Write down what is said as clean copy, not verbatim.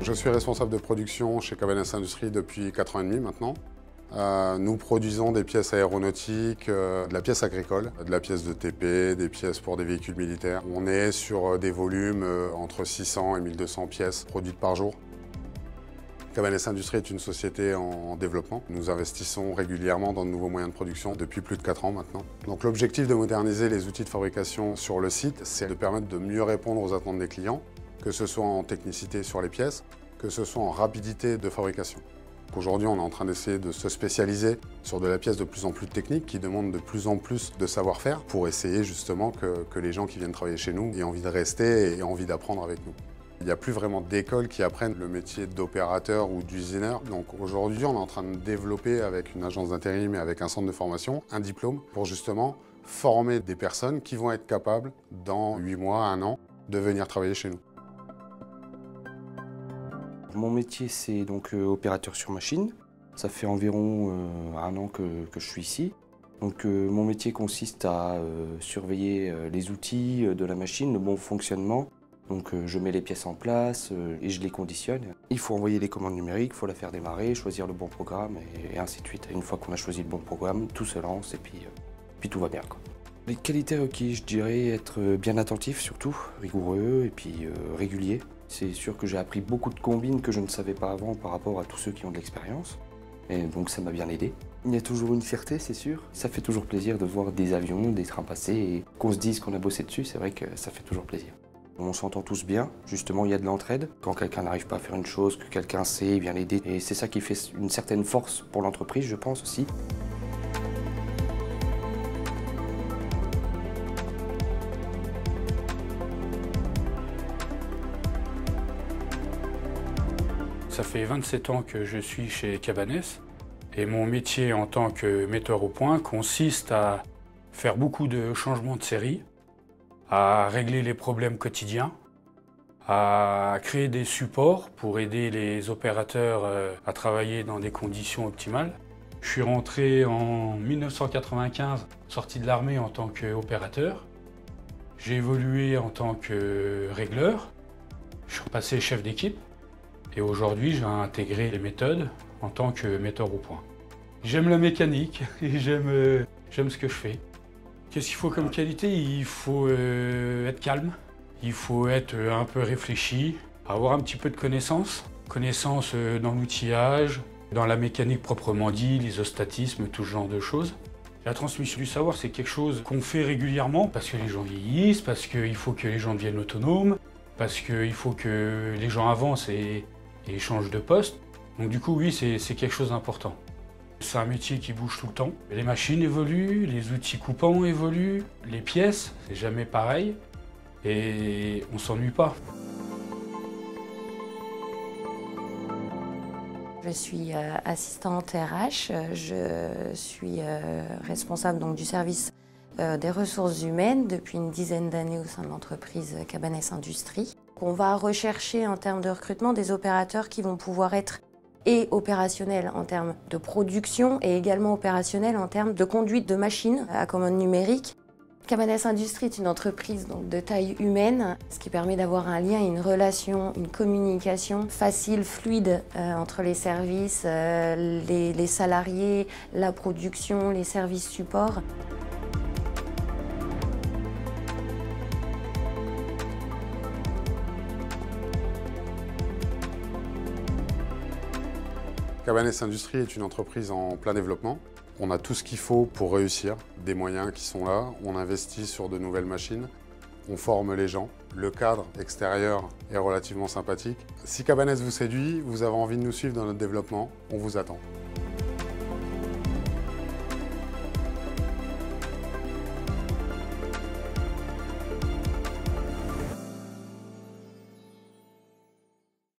Je suis responsable de production chez Cabanès Industries depuis 4 ans et demi maintenant. Nous produisons des pièces aéronautiques, de la pièce agricole, de la pièce de TP, des pièces pour des véhicules militaires. On est sur des volumes entre 600 et 1200 pièces produites par jour. Cabanès Industries est une société en développement. Nous investissons régulièrement dans de nouveaux moyens de production depuis plus de 4 ans maintenant. Donc l'objectif de moderniser les outils de fabrication sur le site, c'est de permettre de mieux répondre aux attentes des clients, que ce soit en technicité sur les pièces, que ce soit en rapidité de fabrication. Aujourd'hui, on est en train d'essayer de se spécialiser sur de la pièce de plus en plus technique qui demande de plus en plus de savoir-faire pour essayer justement que les gens qui viennent travailler chez nous aient envie de rester et envie d'apprendre avec nous. Il n'y a plus vraiment d'écoles qui apprennent le métier d'opérateur ou d'usineur. Donc aujourd'hui, on est en train de développer avec une agence d'intérim et avec un centre de formation un diplôme pour justement former des personnes qui vont être capables, dans 8 mois, 1 an, de venir travailler chez nous. Mon métier, c'est donc opérateur sur machine. Ça fait environ 1 an que je suis ici. Donc mon métier consiste à surveiller les outils de la machine, le bon fonctionnement. Donc je mets les pièces en place et je les conditionne. Il faut envoyer les commandes numériques, il faut la faire démarrer, choisir le bon programme et ainsi de suite. Une fois qu'on a choisi le bon programme, tout se lance et puis tout va bien, quoi. Les qualités requises, je dirais être bien attentif surtout, rigoureux et puis régulier. C'est sûr que j'ai appris beaucoup de combines que je ne savais pas avant par rapport à tous ceux qui ont de l'expérience. Et donc ça m'a bien aidé. Il y a toujours une fierté, c'est sûr. Ça fait toujours plaisir de voir des avions, des trains passer et qu'on se dise qu'on a bossé dessus, c'est vrai que ça fait toujours plaisir. On s'entend tous bien, justement il y a de l'entraide. Quand quelqu'un n'arrive pas à faire une chose, que quelqu'un sait, il vient l'aider. Et c'est ça qui fait une certaine force pour l'entreprise, je pense aussi. Ça fait 27 ans que je suis chez Cabanès et mon métier en tant que metteur au point consiste à faire beaucoup de changements de série, à régler les problèmes quotidiens, à créer des supports pour aider les opérateurs à travailler dans des conditions optimales. Je suis rentré en 1995, sorti de l'armée en tant qu'opérateur. J'ai évolué en tant que régleur, je suis passé chef d'équipe. Et aujourd'hui, j'ai intégré les méthodes en tant que metteur au point. J'aime la mécanique et j'aime ce que je fais. Qu'est-ce qu'il faut comme qualité? Il faut être calme, il faut être un peu réfléchi, avoir un petit peu de connaissances. Connaissances dans l'outillage, dans la mécanique proprement dit, l'isostatisme, tout ce genre de choses. La transmission du savoir, c'est quelque chose qu'on fait régulièrement parce que les gens vieillissent, parce qu'il faut que les gens deviennent autonomes, parce qu'il faut que les gens avancent et change de poste. Donc du coup, oui, c'est quelque chose d'important. C'est un métier qui bouge tout le temps. Les machines évoluent, les outils coupants évoluent, les pièces, c'est jamais pareil. Et on s'ennuie pas. Je suis assistante RH, je suis responsable donc, du service des ressources humaines depuis une dizaine d'années au sein de l'entreprise Cabanès Industries. On va rechercher en termes de recrutement des opérateurs qui vont pouvoir être et opérationnels en termes de production et également opérationnels en termes de conduite de machines à commande numérique. Cabanès Industries est une entreprise donc, de taille humaine, ce qui permet d'avoir un lien, une relation, une communication facile, fluide entre les services, les salariés, la production, les services supports. Cabanès Industries est une entreprise en plein développement. On a tout ce qu'il faut pour réussir, des moyens qui sont là. On investit sur de nouvelles machines, on forme les gens. Le cadre extérieur est relativement sympathique. Si Cabanès vous séduit, vous avez envie de nous suivre dans notre développement, on vous attend.